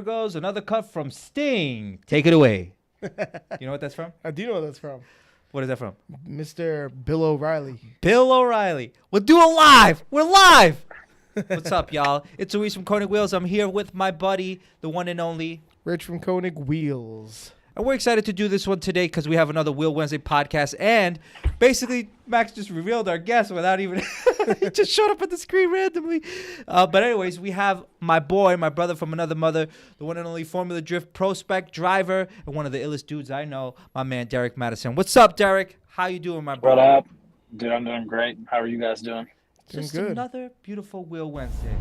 goes another cut from Sting. Take it away. You know what that's from? I do know what that's from. What is that from? Mr. Bill O'Reilly. Bill O'Reilly. We'll do it live. We're live. What's up, y'all? It's Luis from Konig Wheels. I'm here with my buddy, the one and only Rich from Konig Wheels. And we're excited to do this one today because we have another Wheel Wednesday podcast. And basically, Max just revealed our guest without even... he just showed up on the screen randomly. But anyways, we have my boy, my brother from another mother, the one and only Formula Drift ProSpec Driver, and one of the illest dudes I know, my man, Derek Madison. What's up, Derek? How you doing, my brother? What up? Dude, I'm doing great. How are you guys doing? Just good. another beautiful Wheel Wednesday.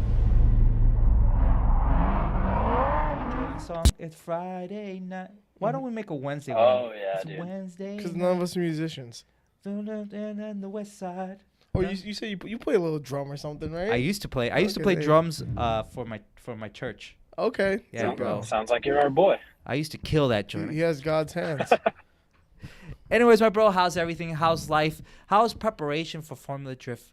Song. It's Friday night. Why don't we make a Wednesday one? Oh, yeah, it's dude. Wednesday. Because none of us are musicians. And the West Side. Oh, you say you play a little drum or something, right? I used to play drums for my church. Okay. Yeah, bro. Sounds like you're our boy. I used to kill that joint. He has God's hands. Anyways, my bro, how's everything? How's life? How's preparation for Formula Drift?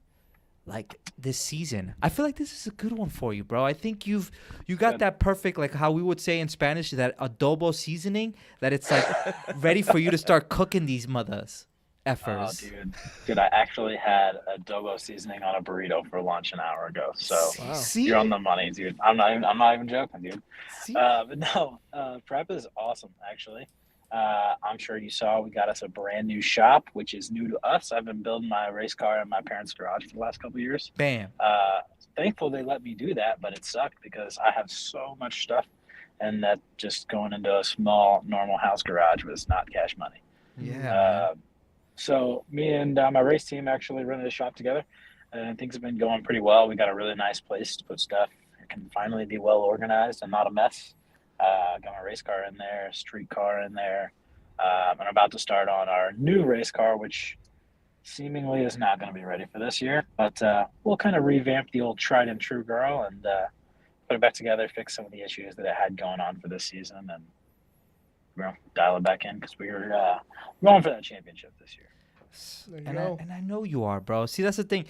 Like this season, I feel like this is a good one for you, bro. I think you got Good. that perfect, like how we would say in Spanish, that adobo seasoning, that it's like ready for you to start cooking these mothers effers. Oh, dude, I actually had adobo seasoning on a burrito for lunch an hour ago. So Wow. See, you're on the money, dude. I'm not even joking, dude. See? But no, prep is awesome, actually. I'm sure you saw we got us a brand new shop, which is new to us. I've been building my race car in my parents' garage for the last couple of years. Bam. Thankful they let me do that, but it sucked because I have so much stuff, and that just going into a small, normal house garage was not cash money. Yeah. So me and my race team actually running the shop together, and things have been going pretty well. We got a really nice place to put stuff. It can finally be well organized and not a mess. Got my race car in there, street car in there. I'm about to start on our new race car, which seemingly is not going to be ready for this year. But we'll kind of revamp the old tried and true girl and put it back together, fix some of the issues that it had going on for this season, and dial it back in because we're going for that championship this year. And I know you are, bro. See, that's the thing.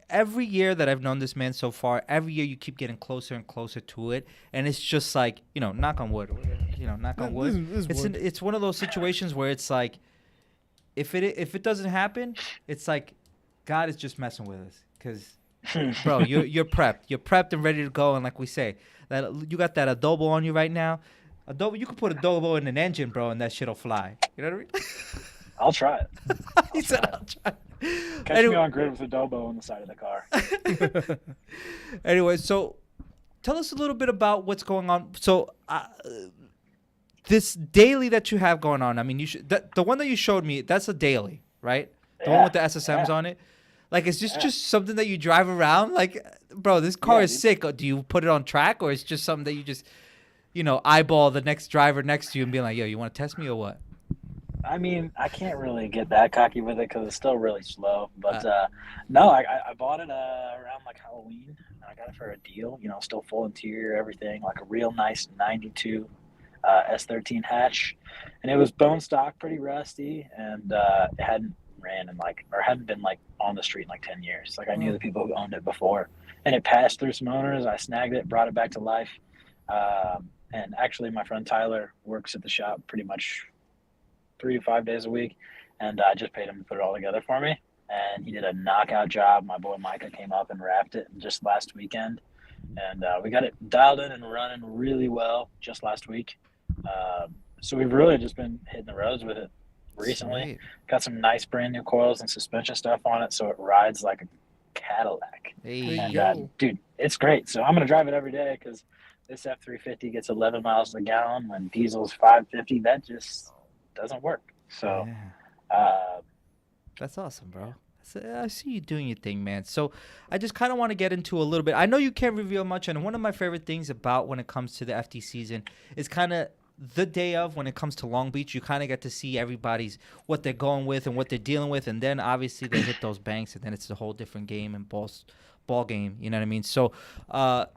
Every year that I've known this man so far, every year you keep getting closer and closer to it, and it's just like, knock on wood, knock on wood. It's one of those situations where it's like, if it doesn't happen, it's like God is just messing with us, because bro, you're prepped and ready to go, and like we say, that you got that adobo on you right now. Adobo, you could put adobo in an engine, bro, and that shit'll fly. You know what I mean? I'll try it. He said, "I'll try." Catch me on grid with adobo on the side of the car. Anyway, so tell us a little bit about what's going on. So this daily that you have going on, I mean, the one that you showed me, that's a daily, right? The one with the SSMs on it. Like, is this just something that you drive around? Like, bro, this car is sick. Do you put it on track, or it's just something that you just, eyeball the next driver next to you and be like, yo, you want to test me or what? I mean, I can't really get that cocky with it because it's still really slow. But no, I bought it around like Halloween. I got it for a deal, still full interior, everything, like a real nice 92 S13 hatch. And it was bone stock, pretty rusty, and it hadn't hadn't been like on the street in like 10 years. Like I knew the people who owned it before. And it passed through some owners. I snagged it, brought it back to life. And actually my friend Tyler works at the shop pretty much 3 to 5 days a week, and I just paid him to put it all together for me, and he did a knockout job. My boy Micah came up and wrapped it just last weekend, and we got it dialed in and running really well just last week. So we've really just been hitting the roads with it recently. Sweet. Got some nice brand new coils and suspension stuff on it, so it rides like a Cadillac. Hey. And dude, it's great. So I'm gonna drive it every day because this F350 gets 11 miles a gallon when diesel's 550. That just doesn't work. So that's awesome, bro. I see you doing your thing, man. So I just kind of want to get into a little bit. I know you can't reveal much, and one of my favorite things about when it comes to the FD season is kind of the day of, when it comes to Long Beach, you kind of get to see everybody's what they're going with and what they're dealing with, and then obviously they hit those banks, and then it's a whole different game and ball game. You know what I mean? So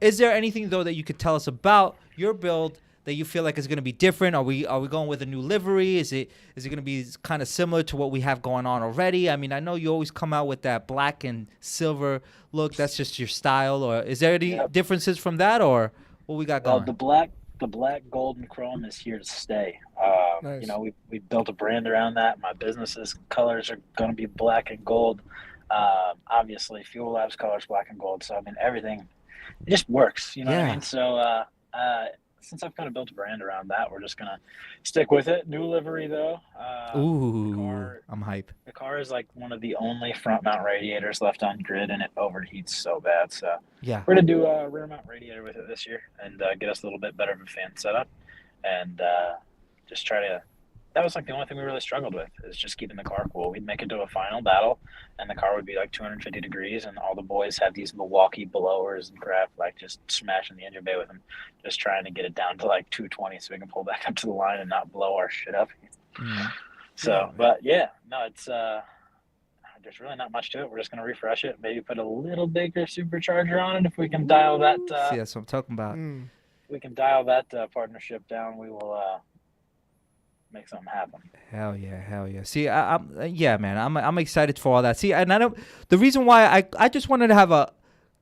is there anything though that you could tell us about your build that you feel like is going to be different? Are we going with a new livery? Is it going to be kind of similar to what we have going on already? I mean, I know you always come out with that black and silver look. That's just your style. Or is there any differences from that, or what we got going? the black, gold, and chrome is here to stay. Nice. You know, we built a brand around that. My business's colors are going to be black and gold. Obviously, Fuel Lab's colors black and gold. So I mean, everything it just works. You know what I Yeah. mean? So since I've kind of built a brand around that, we're just gonna stick with it. New livery though. Ooh, I'm hype. The car is like one of the only front mount radiators left on grid, and it overheats so bad. So Yeah. we're gonna do a rear mount radiator with it this year, and get us a little bit better of a fan setup, and just try to. That was like the only thing we really struggled with is just keeping the car cool. We'd make it to a final battle, and the car would be like 250 degrees, and all the boys have these Milwaukee blowers and crap, like just smashing the engine bay with them, just trying to get it down to like 220 so we can pull back up to the line and not blow our shit up. Mhm. So, but yeah, no, it's there's really not much to it. We're just gonna refresh it, maybe put a little bigger supercharger on it if we can dial that. See, that's what I'm talking about. We can dial that partnership down. We will make something happen. Hell yeah. See, yeah, man, I'm excited for all that. See, and I don't. The reason why I just wanted to have a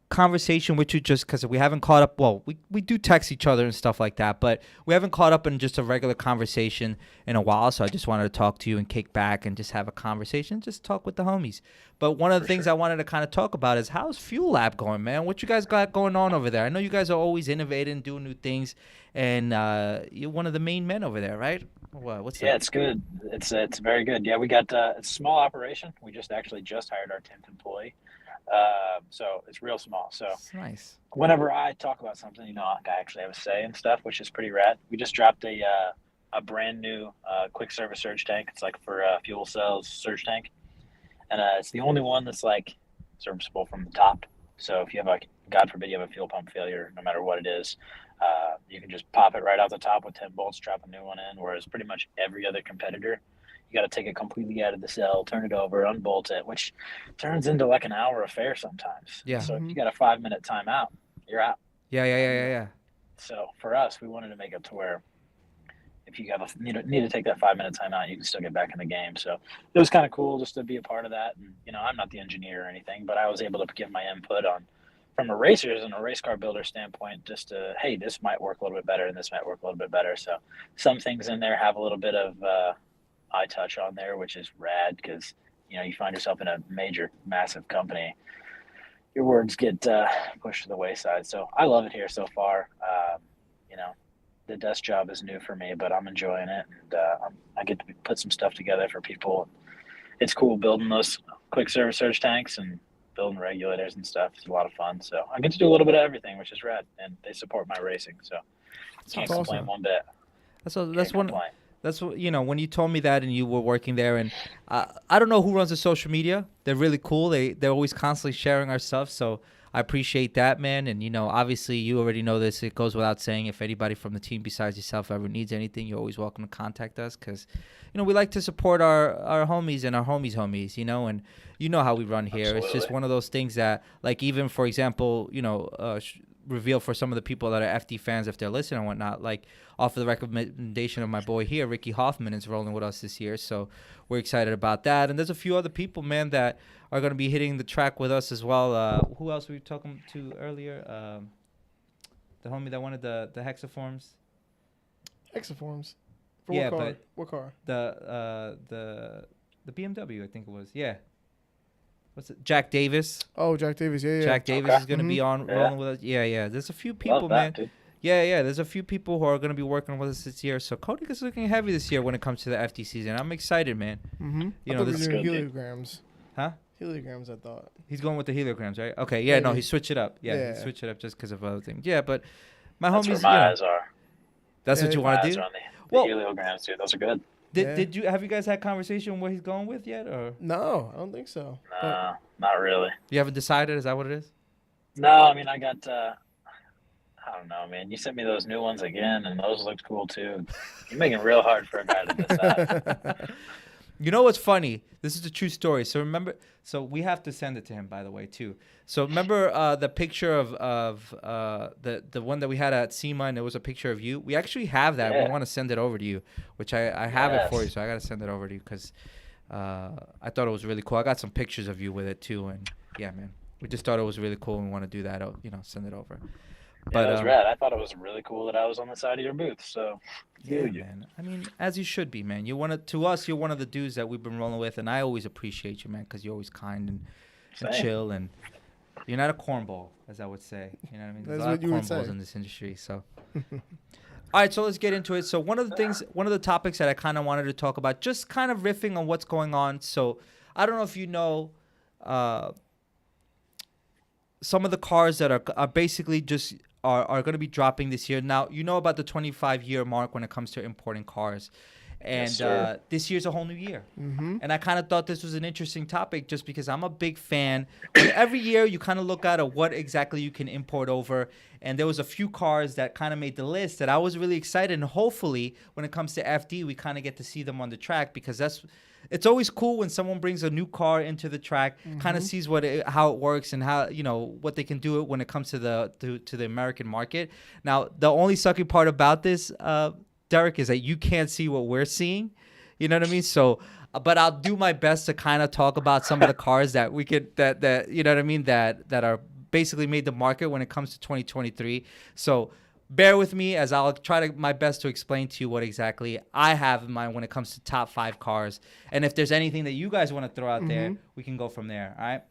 conversation with you just because we haven't caught up. Well, we do text each other and stuff like that, but we haven't caught up in just a regular conversation in a while. So I just wanted to talk to you and kick back and just have a conversation, just talk with the homies. But one of the things I wanted to kind of talk about is how's Fuel Lab going, man? What you guys got going on over there? I know you guys are always innovating, doing new things, and you're one of the main men over there, right? What's that? Yeah, it's good. It's very good. Yeah, we got it's a small operation. We just hired our 10th employee. So it's real small. So That's nice. whenever I talk about something, you know, I actually have a say and stuff, which is pretty rad. We just dropped a brand new quick service surge tank. It's like for fuel cells surge tank, and it's the only one that's like serviceable from the top. So if you have like, God forbid, you have a fuel pump failure, no matter what it is, you can just pop it right out the top with 10 bolts, drop a new one in. Whereas pretty much every other competitor, you got to take it completely out of the cell, turn it over, unbolt it, which turns into like an hour affair sometimes. Yeah. So if you got a 5-minute timeout, you're out. Yeah. So for us, we wanted to make it to where if you need to take that 5-minute timeout, you can still get back in the game. So it was kind of cool just to be a part of that. And you know, I'm not the engineer or anything, but I was able to give my input on from a racer's and a race car builder standpoint, just to, hey, this might work a little bit better and this might work a little bit better. So some things in there have a little bit of eye touch on there, which is rad because, you know, you find yourself in a major, massive company, your words get pushed to the wayside. So I love it here so far. You know, the desk job is new for me, but I'm enjoying it. And I get to put some stuff together for people. It's cool building those quick service surge tanks and building regulators and stuff. It's a lot of fun. So I get to do a little bit of everything, which is rad. And they support my racing. So can't complain awesome. one bit. That's one. That's what, you know, when you told me that and you were working there, and I don't know who runs the social media. They're really cool. They're always constantly sharing our stuff. So I appreciate that, man. And, you know, obviously you already know this. It goes without saying, if anybody from the team besides yourself ever needs anything, you're always welcome to contact us because, you know, we like to support our homies and our homies, you know, and you know how we run here. Absolutely. It's just one of those things that, like, even, for example, you know, reveal for some of the people that are FD fans if they're listening and whatnot, like off of the recommendation of my boy here, Ricky Hoffman is rolling with us this year, so we're excited about that. And there's a few other people, man, that are going to be hitting the track with us as well. Who else were we talking to earlier? The homie that wanted the hexaforms. Hexaforms. For Yeah, what car? but What car? The BMW, I think it was. Yeah. What's it? Jack Davis. Oh, Jack Davis. Yeah. Jack Davis Okay. is going to be on rolling with us. Yeah. There's a few people, Love that, man. dude. Yeah. There's a few people who are going to be working with us this year. So Konig is looking heavy this year when it comes to the FD season. I'm excited, man. Mm-hmm. You I know, thought this we is were good, doing heliograms. Huh? Heliograms, I thought. He's going with the heliograms, right? Okay. Yeah. No, Yeah. he switched it up. Yeah. Yeah. He switched it up just because of other things. Yeah, but my That's homies, where you my know, eyes are. that's what Yeah, you My want to eyes do. are on the Well- heliograms, dude. Those are good. Yeah. Did you have you guys had conversation where he's going with yet, or No, I don't think so. But No, not really. you haven't decided? Is that what it is? No, I mean, I got, I don't know, man. You sent me those new ones again, and those looked cool, too. You're making it real hard for a guy to decide. You know what's funny? This is a true story. So remember, so we have to send it to him, by the way, too. So remember the picture of the one that we had at SEMA, and it was a picture of you. We actually have that. Yeah. We want to send it over to you, which I have it for you. Yes. So I got to send it over to you because I thought it was really cool. I got some pictures of you with it too, and yeah, man, we just thought it was really cool and want to do that. You know, send it over. That was rad. I thought it was really cool that I was on the side of your booth. So, yeah, man. I mean, as you should be, man. You're one of the dudes that we've been rolling with, and I always appreciate you, man, because you're always kind and chill, and you're not a cornball, as I would say. You know what I mean? There's a lot of cornballs in this industry. So, all right, so let's get into it. So one of the topics that I kind of wanted to talk about, just kind of riffing on what's going on. So I don't know if you know. Some of the cars that are basically just are going to be dropping this year. Now, you know about the 25-year mark when it comes to importing cars. And this year's a whole new year. Mm-hmm. And I kind of thought this was an interesting topic just because I'm a big fan. Every year, you kind of look at what exactly you can import over. And there was a few cars that kind of made the list that I was really excited. And hopefully, when it comes to FD, we kind of get to see them on the track because it's always cool when someone brings a new car into the track, kind of sees how it works and how what they can do it when it comes to the American market. Now, the only sucky part about this, Derek, is that you can't see what we're seeing. You know what I mean? So, but I'll do my best to kind of talk about some of the cars that we could that you know what I mean that are basically made the market when it comes to 2023. So. Bear with me as I'll try my best to explain to you what exactly I have in mind when it comes to top 5 cars. And if there's anything that you guys want to throw out there, we can go from there. All right.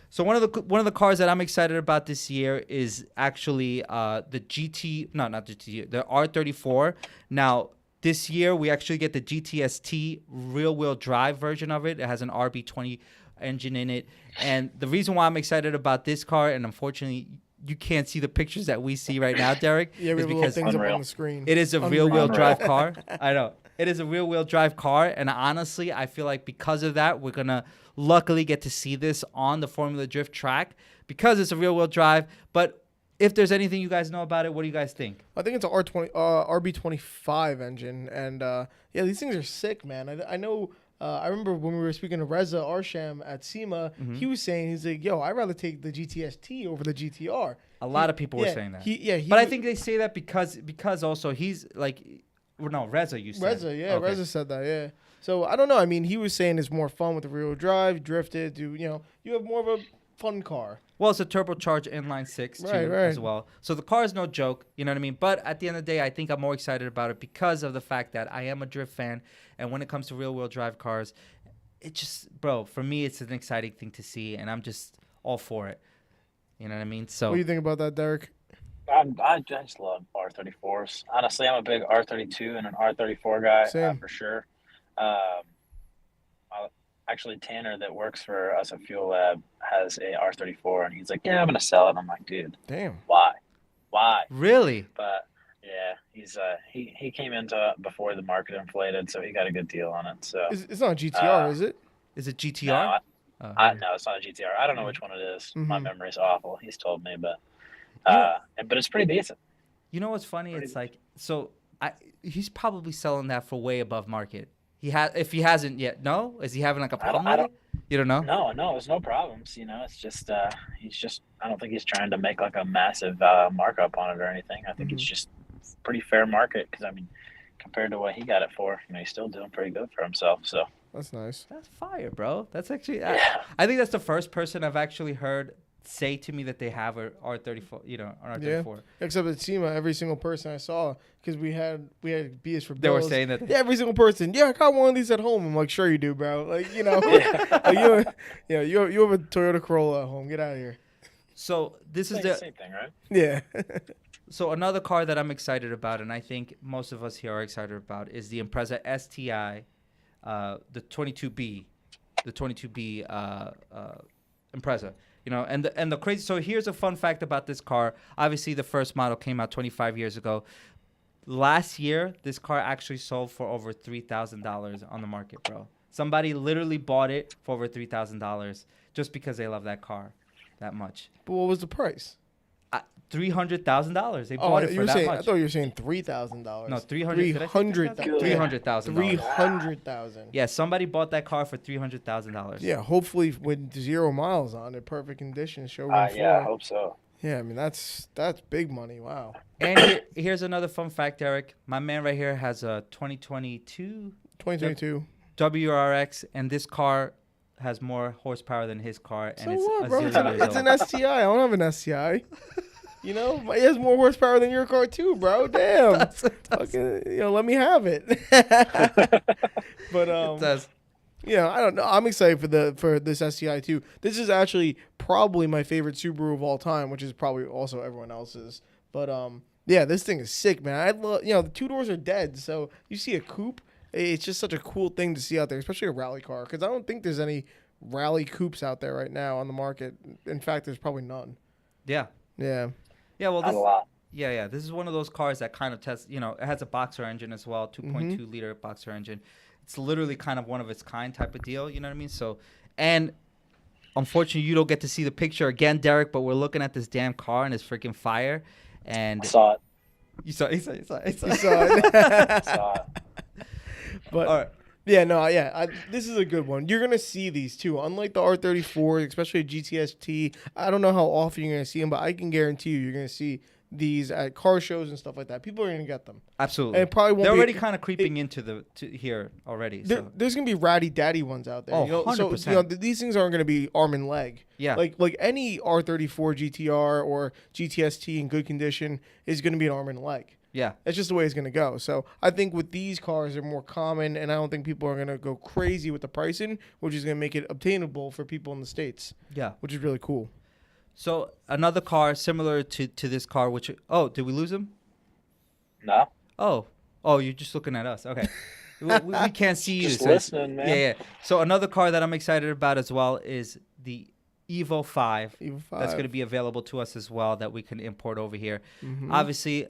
So one of the cars that I'm excited about this year is actually the R34. Now this year we actually get the GTST rear-wheel drive version of it. It has an RB20 engine in it, and the reason why I'm excited about this car, and unfortunately you can't see the pictures that we see right now, Derek. Yeah, we have little things up on the screen. It is a rear-wheel drive car. I know. It is a rear-wheel drive car, and honestly, I feel like because of that, we're going to luckily get to see this on the Formula Drift track because it's a rear-wheel drive. But if there's anything you guys know about it, what do you guys think? I think it's an RB25 engine, and yeah, these things are sick, man. I know... I remember when we were speaking to Reza Arsham at SEMA, he was saying, he's like, yo, I'd rather take the GTST over the GTR. A lot of people were saying that. But I think they say that because also he's like, well, no, Reza, you said. Reza, yeah, okay. Reza said that, yeah. So I don't know. I mean, he was saying it's more fun with the rear-wheel drive, drifted, you have more of a fun car. Well, it's a turbocharged inline 6 as well. So the car is no joke, you know what I mean? But at the end of the day, I think I'm more excited about it because of the fact that I am a drift fan. And when it comes to rear-wheel drive cars, it just, for me, it's an exciting thing to see. And I'm just all for it. You know what I mean? So what do you think about that, Derek? I just love R34s. Honestly, I'm a big R32 and an R34 guy for sure. Actually, Tanner that works for us at FUELAB has a R34, and he's like, yeah, I'm going to sell it. And I'm like, dude, damn, why? Really? But yeah, he's he came into it before the market inflated, so he got a good deal on it. So it's not a GTR, is it? Is it GTR? No, it's not a GTR. I don't know which one it is. Mm-hmm. My memory's awful. He's told me, but it's pretty decent. You know what's funny? It's like, so he's probably selling that for way above market. If he hasn't yet, no? Is he having like a problem with it? You don't know? No, there's no problems. It's just I don't think he's trying to make like a massive markup on it or anything. I think it's just pretty fair market because I mean, compared to what he got it for, he's still doing pretty good for himself. So that's nice. That's fire, bro. That's actually I think that's the first person I've actually heard say to me that they have a R34, an R34. Yeah. Except at SEMA, every single person I saw, because we had BS for bills. They were saying that. Yeah, every single person. Yeah, I got one of these at home. I'm like, sure you do, bro. Like, you have a Toyota Corolla at home. Get out of here. So this is the same thing, right? Yeah. So another car that I'm excited about, and I think most of us here are excited about, is the Impreza STI, the 22B, Impreza. And the crazy. So here's a fun fact about this car. Obviously, the first model came out 25 years ago. Last year, this car actually sold for over $3,000 on the market, bro. Somebody literally bought it for over $3,000 just because they love that car that much. But what was the price? $300,000. They bought it for that much. I thought you were saying $3,000. No, $300,000. $300,000. Yeah, somebody bought that car for $300,000. Yeah, hopefully with 0 miles on it, perfect condition, showroom floor. Yeah, I hope so. Yeah, I mean that's big money. Wow. And here's another fun fact, Eric. My man right here has a 2022 WRX, and this car has more horsepower than his car. And so what, bro? It's an STI. I don't have an STI. You know, it has more horsepower than your car too, bro. Damn. It does. Fucking, let me have it. But It does. I don't know. I'm excited for this STI too. This is actually probably my favorite Subaru of all time, which is probably also everyone else's. But yeah, this thing is sick, man. I love, the two doors are dead, so you see a coupe. It's just such a cool thing to see out there, especially a rally car, because I don't think there's any rally coupes out there right now on the market. In fact, there's probably none. Yeah. Yeah. Yeah, well, Not a lot. yeah. This is one of those cars that kind of tests, it has a boxer engine as well, 2.2 liter boxer engine. It's literally kind of one of its kind type of deal, you know what I mean? So, and unfortunately, you don't get to see the picture again, Derek, but we're looking at this damn car and it's freaking fire. And I saw it. you saw it. You saw it. I saw it. But All right. this is a good one. You're gonna see these too. Unlike the R34, especially a GTS-T, I don't know how often you're gonna see them, but I can guarantee you're gonna see these at car shows and stuff like that. People are gonna get them. Absolutely. And it probably won't They're be- already kind of creeping into here already. So. There's gonna be ratty daddy ones out there. Oh, So 100%. these things aren't gonna be arm and leg. Yeah. Like any R34 GTR or GTS-T in good condition is gonna be an arm and leg. Yeah. That's just the way it's going to go. So I think with these cars, they're more common, and I don't think people are going to go crazy with the pricing, which is going to make it obtainable for people in the States, Yeah. which is really cool. So another car similar to this car, which did we lose him? No. Oh, you're just looking at us. Okay. we can't see you. Just so listening, man. Yeah. So another car that I'm excited about as well is the Evo 5. Evo 5. That's going to be available to us as well that we can import over here. Mhm. Obviously,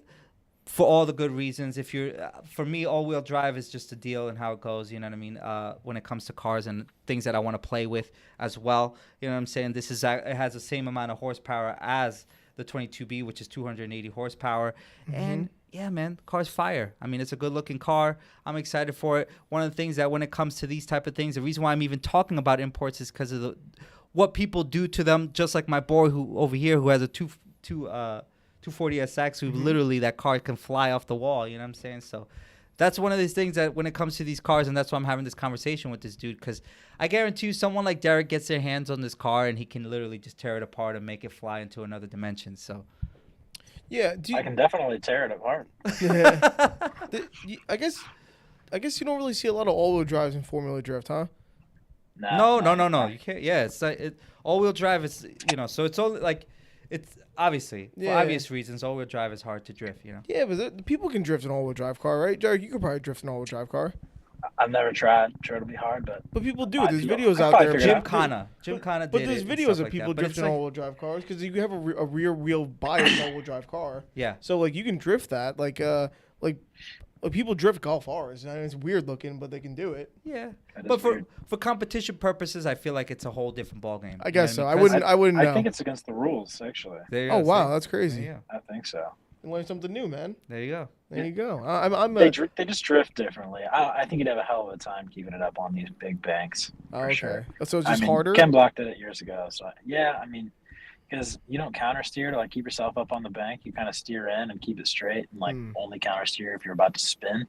for all the good reasons. If you're, for me, all-wheel drive is just a deal and how it goes. You know what I mean? When it comes to cars and things that I want to play with as well. You know what I'm saying? It has the same amount of horsepower as the 22B, which is 280 horsepower. And yeah, man, the car's fire. I mean, it's a good-looking car. I'm excited for it. One of the things that when it comes to these type of things, the reason why I'm even talking about imports is because of what people do to them. Just like my boy over here who has a 240SX, who literally that car can fly off the wall. You know what I'm saying? So that's one of these things that when it comes to these cars, and that's why I'm having this conversation with this dude, because I guarantee you someone like Derek gets their hands on this car and he can literally just tear it apart and make it fly into another dimension. So Yeah, I can definitely tear it apart. I guess you don't really see a lot of all-wheel drives in Formula Drift, huh? No. You can't. Yeah, it's like all-wheel drive is, so it's only like it's obviously for obvious reasons. All-wheel drive is hard to drift. Yeah, but people can drift an all-wheel drive car, right? Derek, you could probably drift an all-wheel drive car. I've never tried. Sure, it'll be hard, but people do. There's videos I out probably there. figured it Jim out. Connor did But there's it and videos stuff of like people that. But it's drifting all-wheel drive cars because you have a rear wheel biased all-wheel drive car. Yeah. So like you can drift that. Like people drift Golf R's. I mean, it's weird looking, but they can do it. Yeah. That is But weird. for competition purposes, I feel like it's a whole different ballgame. I guess so. You know I what mean? wouldn't know. I think it's against the rules, actually. There you Oh go, wow, see? that's crazy. There you I think so. You learn something new, man. go. There you go. There you go. I'm They just drift differently. I think you'd have a hell of a time keeping it up on these big banks. oh, For okay. sure. So it's just harder. Ken Block did it years ago. So yeah, I mean, because you don't counter steer to like keep yourself up on the bank. You kind of steer in and keep it straight, and like only counter steer if you're about to spin,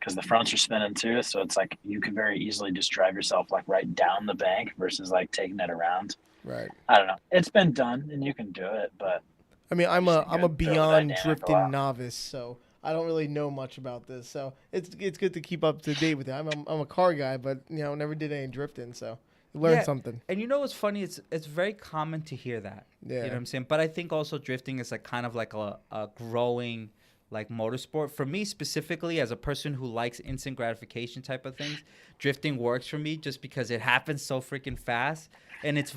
because the fronts are spinning too. So it's like you can very easily just drive yourself like right down the bank versus like taking it around. Right. I don't know. It's been done and you can do it, but I mean, I'm a good beyond thermodynamic drifting law. novice, so I don't really know much about this. So it's good to keep up to date with it. I'm a car guy, but never did any drifting, so you learn something. And you know what's funny? It's very common to hear that. Yeah. You know what I'm saying? But I think also drifting is like kind of like a growing like motorsport. For me specifically, as a person who likes instant gratification type of things, drifting works for me just because it happens so freaking fast and it's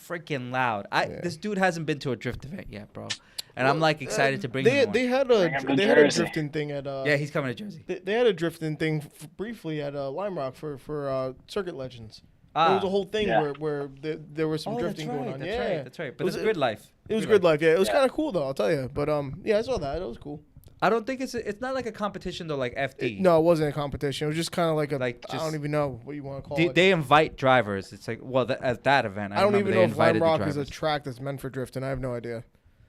freaking loud. This dude hasn't been to a drift event yet, bro. And I'm like excited to bring him one. They had Bring him to a Jersey. drifting thing at Yeah, he's coming to Jersey. They had a drifting thing briefly at Lime Rock for Circuit Legends. There was a whole thing Yeah. where there was some drifting that's right, going on. That's yeah, right. That's right. But It was it's grid life. It was grid life. Yeah, it was Yeah. kind of cool though. I'll tell you. But yeah, I saw that. It was cool. I don't think it's not like a competition though, like FD. No, it wasn't a competition. It was just kind of like a. Like, I don't just- even know what you want to call They, it. they invite drivers. It's like, well, at that event, I don't remember even they know if Lime invited the Rock is a drivers. track that's meant for drifting. I have no idea.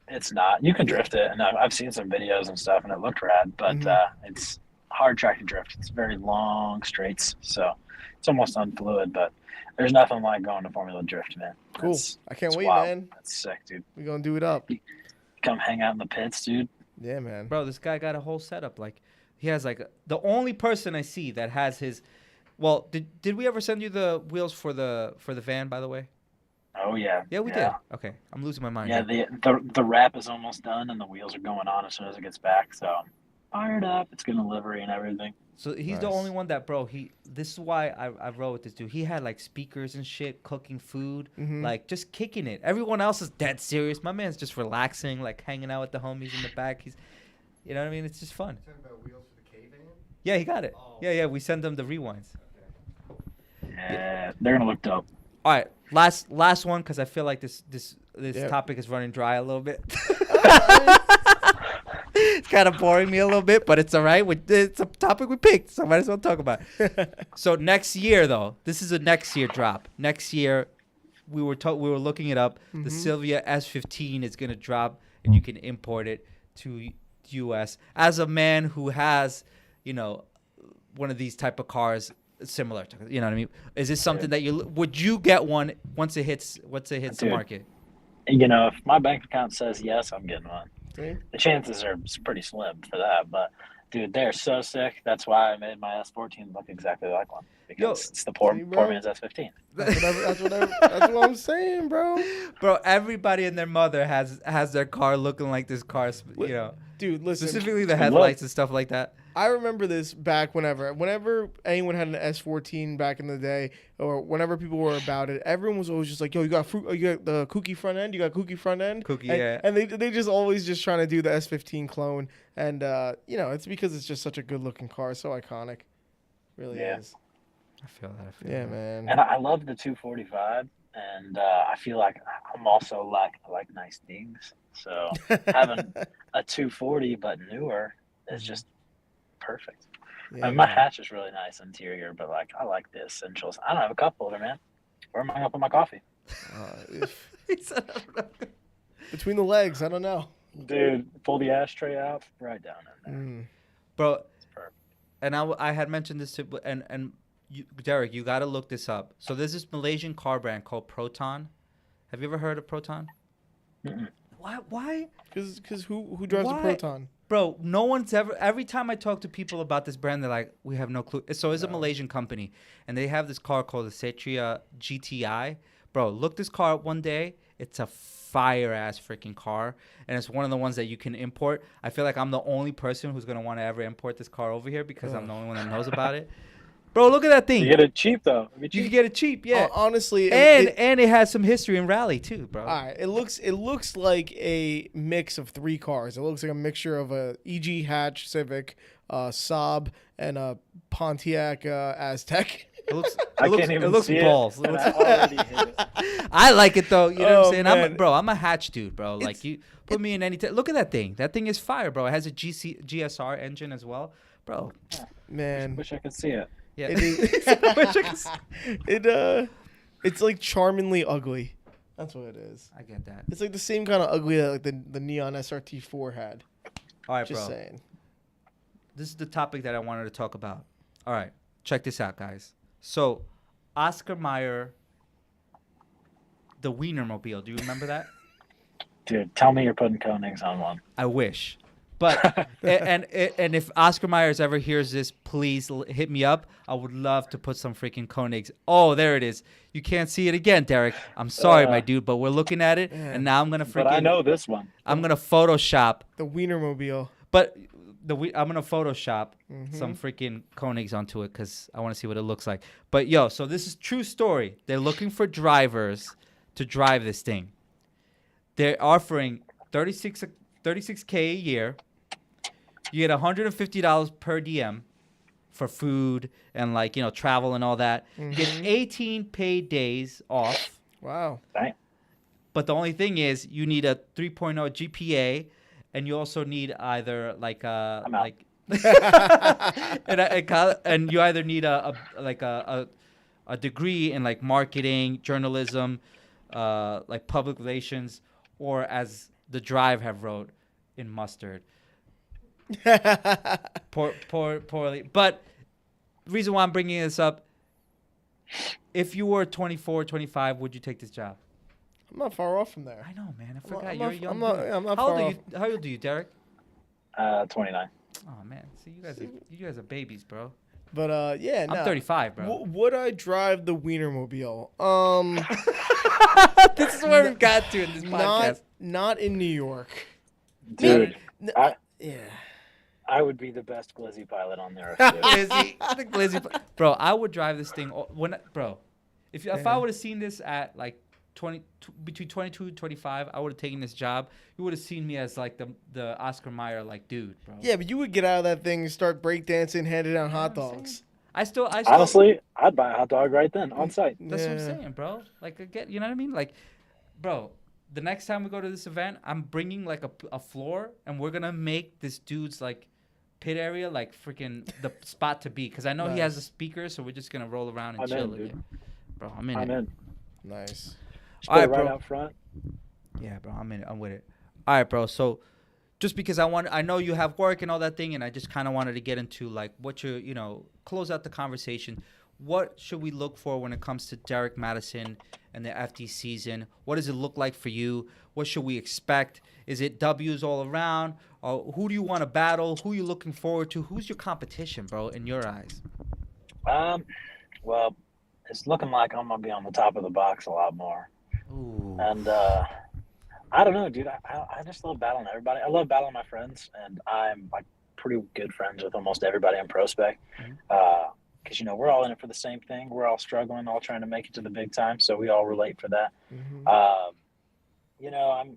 it's not. You can drift it, and I've seen some videos and stuff, and it looked rad. But it's a hard track to drift. It's very long straights, so it's almost unfluid. But there's nothing like going to Formula Drift, man. Cool. It's I can't wait, wild. man. That's sick, dude. We're gonna do it up. come hang out in the pits, dude. Yeah, man. Bro, this guy got a whole setup. Like, he has like the only person I see that has his. Well, did we ever send you the wheels for the van? By the way. Oh yeah. Yeah, we did. Okay, I'm losing my mind. Yeah, here. the wrap is almost done, and the wheels are going on as soon as it gets back. So I'm fired up. It's gonna livery and everything. So he's the only one that, bro. This is why I rode with this dude. He had like speakers and shit, cooking food, like just kicking it. Everyone else is dead serious. My man's just relaxing, like hanging out with the homies in the back. He's, you know what I mean? It's just fun. Talking about wheels for the K-van? Yeah, he got it. Oh. Yeah, we send them the rewinds. Yeah, they're gonna look dope. All right, last one because I feel like this topic is running dry a little bit. It's kind of boring me a little bit, but it's all right. It's a topic we picked, so I might as well talk about it. So next year, though, this is a next year drop. Next year, we were looking it up. The Silvia S15 is gonna drop, and you can import it to U.S. As a man who has, one of these type of cars. Similar to, you know what I mean? Is this something that would you get one once it hits the market? If my bank account says yes, I'm getting one. Okay. The chances are pretty slim for that, but dude, they're so sick. That's why I made my S14 look exactly like one, because it's the poor man's S15. That's what I'm saying, bro. Bro, everybody and their mother has their car looking like this car, Dude, listen. specifically the headlights and stuff like that. I remember this back whenever anyone had an S14 back in the day, or whenever people were about it, everyone was always just like, "Yo, you got the kooky front end. You got kooky front end." Kooky, and, yeah. And they just always just trying to do the S15 clone, and it's because it's just such a good looking car, so iconic, really is. I feel that. Yeah, man. And I love the 245, and I feel like I'm also I like nice things. So having a 240 but newer is just perfect. Yeah, My hatch is really nice interior, but I like the essentials. I don't have a cup holder, man. Where am I gonna put my coffee? Between the legs, I don't know. Dude, pull the ashtray out, right down in there. Bro. It's perfect. And I had mentioned this to and you, Derek, you got to look this up. So there's this Malaysian car brand called Proton. Have you ever heard of Proton? Mm-mm. Why? Because who drives a Proton? Bro, no one's ever. Every time I talk to people about this brand, they're like, "We have no clue." So it's a Malaysian company, and they have this car called the Satria GTI. Bro, look this car up one day. It's a fire ass freaking car, and it's one of the ones that you can import. I feel like I'm the only person who's gonna want to ever import this car over here because I'm the only one that knows about it. Bro, look at that thing. You get it cheap though. You can get it cheap, yeah. Honestly, and it has some history in rally too, bro. All right, it looks like a mix of three cars. It looks like a mixture of a EG hatch Civic, Saab, and a Pontiac Aztec. It looks See balls. It. I already hit it. I like it though. You know what I'm saying? Man. I'm a hatch dude, bro. Like you put me in any. Look at that thing. That thing is fire, bro. It has a GSR engine as well, bro. Man, Wish I could see it. Yeah. it is. It's like charmingly ugly. That's what it is. I get that. It's like the same kind of ugly that like the Neon SRT4 had. All right, Just bro. saying. This is the topic that I wanted to talk about. All right, check this out, guys. So, Oscar Mayer, the Wienermobile. Do you remember that? Dude, tell me you're putting Konigs on one. I wish. But and if Oscar Myers ever hears this, please hit me up. I would love to put some freaking Konigs. Oh, there it is. You can't see it again, Derek. I'm sorry, my dude, but we're looking at it, and now I'm gonna freaking. But I know this one. I'm gonna Photoshop. The Wienermobile. But I'm gonna Photoshop some freaking Konigs onto it because I want to see what it looks like. But yo, so this is true story. They're looking for drivers to drive this thing. They're offering $36K a year. You get $150 per diem for food and travel and all that. You get 18 paid days off. Wow. Dang. But the only thing is you need a 3.0 GPA, and you also need either and you either need a degree in marketing, journalism, public relations, or as the Drive have wrote, in mustard. Poorly. But the reason why I'm bringing this up, if you were 24, 25, would you take this job? I'm not far off from there. I know, man. I I'm forgot. not- You're a I'm young not- dude. I'm not How old far are off. you? How old are you, Derek? 29. Oh man, see you guys are babies, bro. But yeah, I'm 35, bro. Would I drive the Wienermobile? This is where we've got to in this podcast. Not in New York. Dude, Yeah. I would be the best Glizzy pilot on there. Glizzy, the Glizzy, bro. I would drive this thing bro. If I would have seen this at like between 22 and 25, I would have taken this job. You would have seen me as like the Oscar Mayer like dude, bro. Yeah, but you would get out of that thing and start breakdancing, handing out hot what I'm dogs. I still Honestly, I'd buy a hot dog right then on site. That's what I'm saying, bro. Like, you know what I mean? Like, bro, the next time we go to this event, I'm bringing like a floor, and we're gonna make this dude's like pit area like freaking the spot to be, because I know he has a speaker, so we're just gonna roll around and chill. Bro, I'm in. Nice. All right, right out front. Yeah, bro, I'm in it. I'm with it. All right, bro. So, just because I know you have work and all that thing, and I just kind of wanted to get into like what close out the conversation. What should we look for when it comes to Derek Madison and the FD season? What does it look like for you? What should we expect? Is it W's all around? Or who do you want to battle? Who are you looking forward to? Who's your competition, bro, in your eyes? Well, it's looking like I'm gonna be on the top of the box a lot more. Ooh. And I don't know, dude. I just love battling everybody. I love battling my friends, and I'm like pretty good friends with almost everybody in ProSpec. Because we're all in it for the same thing. We're all struggling, all trying to make it to the big time, so we all relate for that. I'm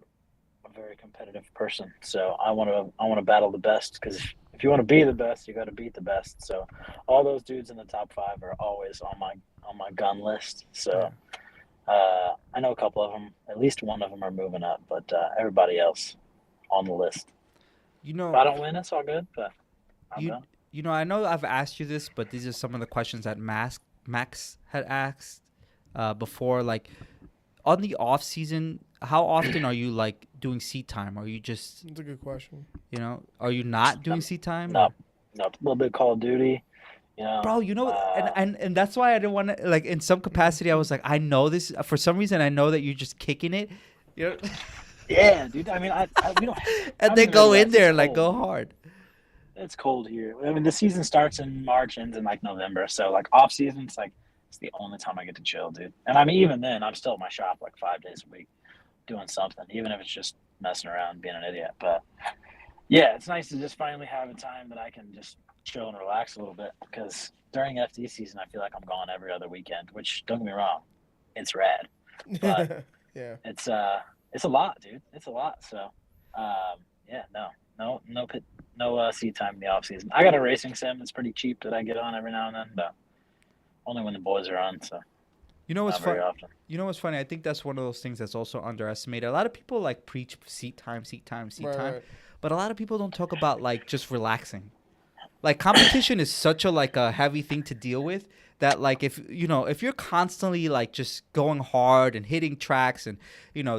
a very competitive person, so I want to battle the best, because if you want to be the best, you got to beat the best. So all those dudes in the top 5 are always on my gun list. So I know a couple of them, at least one of them are moving up, but everybody else on the list. If I don't win, it's all good, but I'm done. I know I've asked you this, but these are some of the questions that Max had asked before. Like, on the off season, how often are you like doing seat time? Are you just? That's a good question. Are you not doing seat time? No, a little bit of Call of Duty. Bro, and that's why I didn't want to, like, in some capacity, I was like, I know this for some reason. I know that you're just kicking it. Yeah, dude. I mean, we don't. And then go in there and like go hard. It's cold here. I mean, the season starts in March, ends in like November. So like off season, it's the only time I get to chill, dude. And I mean, even then, I'm still at my shop like 5 days a week, doing something, even if it's just messing around, being an idiot. But yeah, it's nice to just finally have a time that I can just chill and relax a little bit, because during FD season, I feel like I'm gone every other weekend, which, don't get me wrong, it's rad. But yeah, it's a lot, dude. It's a lot. So no seat time in the off season. I got a racing sim that's pretty cheap that I get on every now and then, but only when the boys are on. So what's very often. What's funny? I think that's one of those things that's also underestimated. A lot of people like preach seat time, right. but a lot of people don't talk about like just relaxing. Like, competition is such a heavy thing to deal with, that like if you're constantly like just going hard and hitting tracks and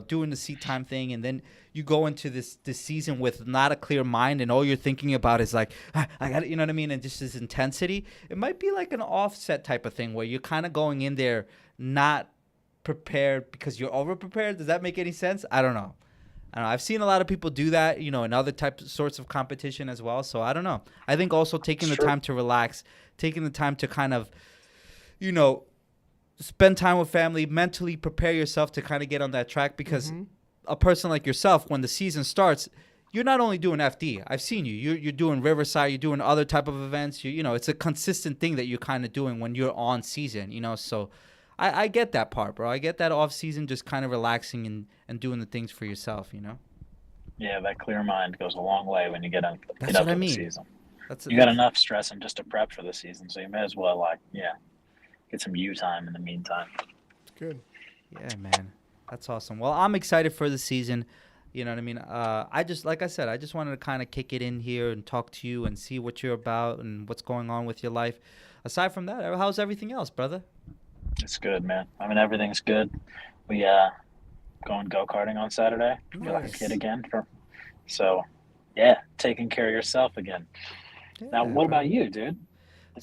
doing the seat time thing, and then you go into this season with not a clear mind, and all you're thinking about is like, I got it, you know what I mean, and just this intensity, it might be like an offset type of thing where you're kind of going in there not prepared because you're over prepared. Does that make any sense? I don't know. I've seen a lot of people do that, in other sorts of competition as well. So I don't know. I think also taking the time to relax, taking the time to kind of, spend time with family, mentally prepare yourself to kind of get on that track, because a person like yourself, when the season starts, you're not only doing FD. I've seen you. You're doing Riverside. You're doing other type of events. It's a consistent thing that you're kind of doing when you're on season. So I get that part, bro. I get that off season, just kind of relaxing and doing the things for yourself. Yeah, that clear mind goes a long way when you get up to the season. You got enough stressing just to prep for the season, so you may as well get some you time in the meantime. It's good. Yeah, man. That's awesome. Well, I'm excited for the season. You know what I mean? Like I said, I just wanted to kind of kick it in here and talk to you and see what you're about and what's going on with your life. Aside from that, how's everything else, brother? It's good, man. I mean, everything's good. We going go-karting on Saturday. Feel like a kid again. So, taking care of yourself again. Yeah, now, what about you, dude?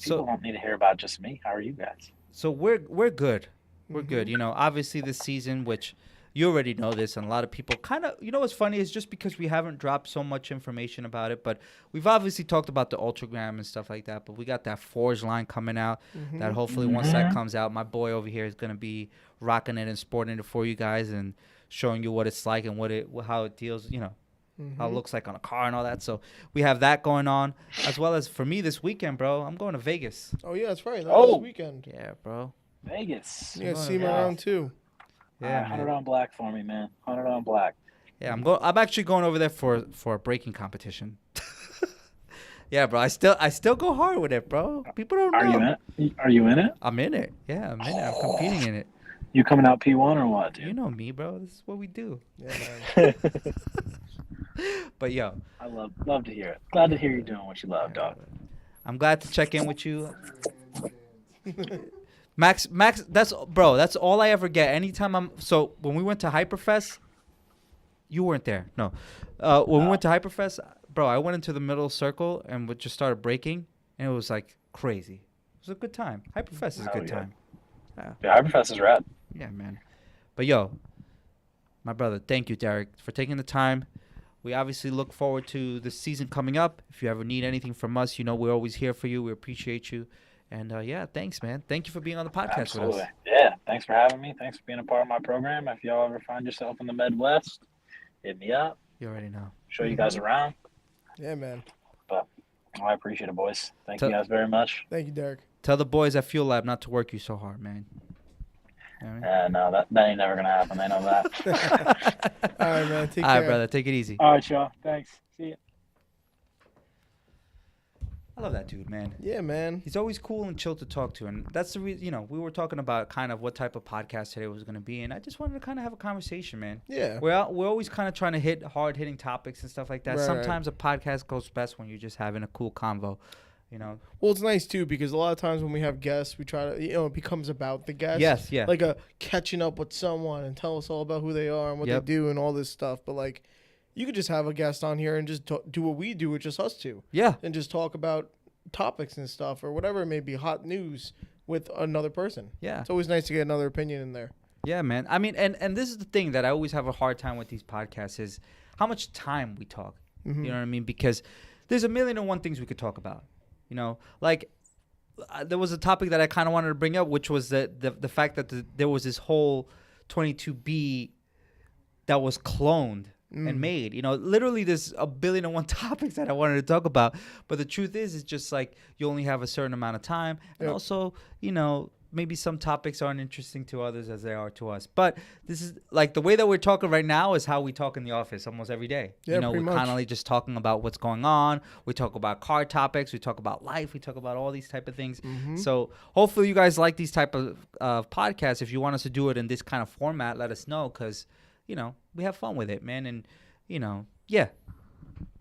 People don't need to hear about just me. How are you guys? So we're good. We're good. Obviously this season, which you already know this, and a lot of people kind of, what's funny is just because we haven't dropped so much information about it, but we've obviously talked about the Ultragram and stuff like that, but we got that Forge line coming out that hopefully once that comes out, my boy over here is going to be rocking it and sporting it for you guys and showing you what it's like and how it deals, how it looks like on a car and all that. So we have that going on, as well as for me this weekend, bro. I'm going to Vegas. Oh yeah, that's right. That's this weekend. Yeah, bro. Vegas. Yeah, see me around too. Yeah, 100 on black for me, man. 100 on black. Yeah, I'm actually going over there for a braking competition. Yeah, bro. I still go hard with it, bro. People don't know. Are you in it? I'm in it. Yeah, I'm in it. I'm competing in it. You coming out P1 or what, dude? You know me, bro. This is what we do. Yeah, man. But yo, I love to hear it. Glad to hear you doing what you love, dog. I'm glad to check in with you. Max, that's all I ever get. Anytime when we went to Hyperfest, you weren't there. No. When we went to Hyperfest, bro, I went into the middle circle and we just started braking, and it was like crazy. It was a good time. Hyperfest is a good time. Yeah, Hyperfest is rad. Yeah, man. But yo, my brother, thank you, Derek, for taking the time. We obviously look forward to the season coming up. If you ever need anything from us, we're always here for you. We appreciate you. And, yeah, thanks, man. Thank you for being on the podcast with us. Yeah, thanks for having me. Thanks for being a part of my program. If y'all ever find yourself in the Midwest, hit me up. You already know. Show you guys around. Yeah, man. But I appreciate it, boys. Thank you guys very much. Thank you, Derek. Tell the boys at FUELAB not to work you so hard, man. No, that ain't never going to happen. They know that. All right, man. Take care. All right, brother. Take it easy. All right, y'all. Thanks. See ya. I love that dude, man. Yeah, man. He's always cool and chill to talk to. And that's the reason, we were talking about kind of what type of podcast today was going to be. And I just wanted to kind of have a conversation, man. Yeah. We're always kind of trying to hit hard-hitting topics and stuff like that. Right, Sometimes a podcast goes best when you're just having a cool convo. Well, it's nice too because a lot of times when we have guests, we try to, it becomes about the guest. Yes, yeah. Like a catching up with someone and tell us all about who they are and what they do and all this stuff. But like, you could just have a guest on here and just do what we do with just us two. Yeah. And just talk about topics and stuff or whatever it may be, hot news with another person. Yeah. It's always nice to get another opinion in there. Yeah, man. I mean, and this is the thing that I always have a hard time with these podcasts is how much time we talk. Mm-hmm. You know what I mean? Because there's a million and one things we could talk about. Like there was a topic that I kind of wanted to bring up, which was the fact that there was this whole 22B that was cloned and made. Literally there's a billion and one topics that I wanted to talk about. But the truth is just like you only have a certain amount of time. And also, maybe some topics aren't interesting to others as they are to us. But this is like the way that we're talking right now is how we talk in the office almost every day. Yeah, we're kind of like just talking about what's going on. We talk about car topics. We talk about life. We talk about all these type of things. Mm-hmm. So hopefully you guys like these type of podcasts. If you want us to do it in this kind of format, let us know because, we have fun with it, man. And, yeah.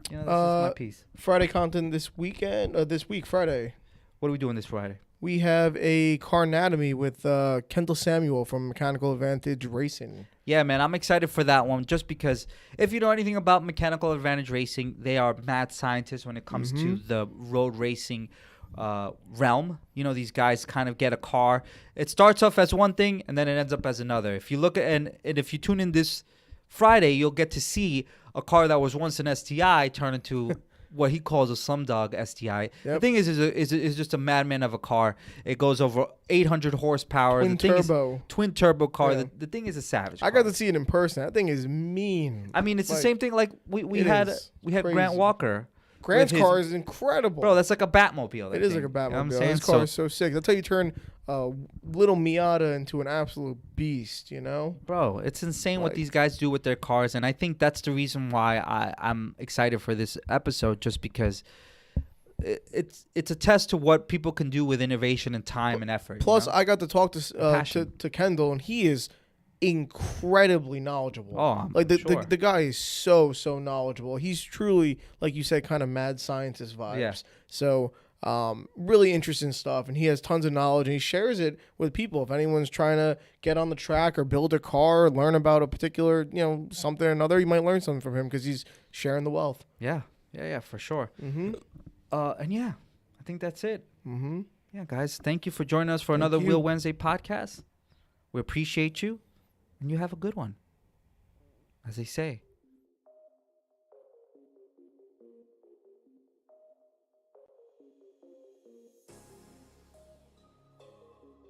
This is my piece. Friday content this weekend, this week, Friday. What are we doing this Friday? We have a car anatomy with Kendall Samuel from Mechanical Advantage Racing. Yeah, man, I'm excited for that one just because if you know anything about Mechanical Advantage Racing, they are mad scientists when it comes to the road racing realm. These guys kind of get a car. It starts off as one thing and then it ends up as another. If you look at and if you tune in this Friday, you'll get to see a car that was once an STI turn into what he calls a slumdog STI. Yep. The thing is just a madman of a car. It goes over 800 horsepower. Twin turbo car. Yeah. The thing is a savage car. I got to see it in person. That thing is mean. I mean, it's the same thing like we had Grant Walker. Grant's car is incredible. Bro, that's like a Batmobile. It is like a Batmobile. His car is so sick. That's how you turn little Miata into an absolute beast, Bro, it's insane what these guys do with their cars. And I think that's the reason why I'm excited for this episode, just because it's a test to what people can do with innovation and time and effort. Plus, I got to talk to Kendall, and he is incredibly knowledgeable. Oh, the guy is so knowledgeable. He's truly, like you said, kind of mad scientist vibes. Yeah. So really interesting stuff, and he has tons of knowledge, and he shares it with people. If anyone's trying to get on the track or build a car or learn about a particular, something or another, you might learn something from him because he's sharing the wealth. Yeah, for sure. Mm-hmm. And yeah, I think that's it. Mm-hmm. Yeah, guys, thank you for joining us for another Wheel Wednesday podcast. We appreciate you. And you have a good one. as they say.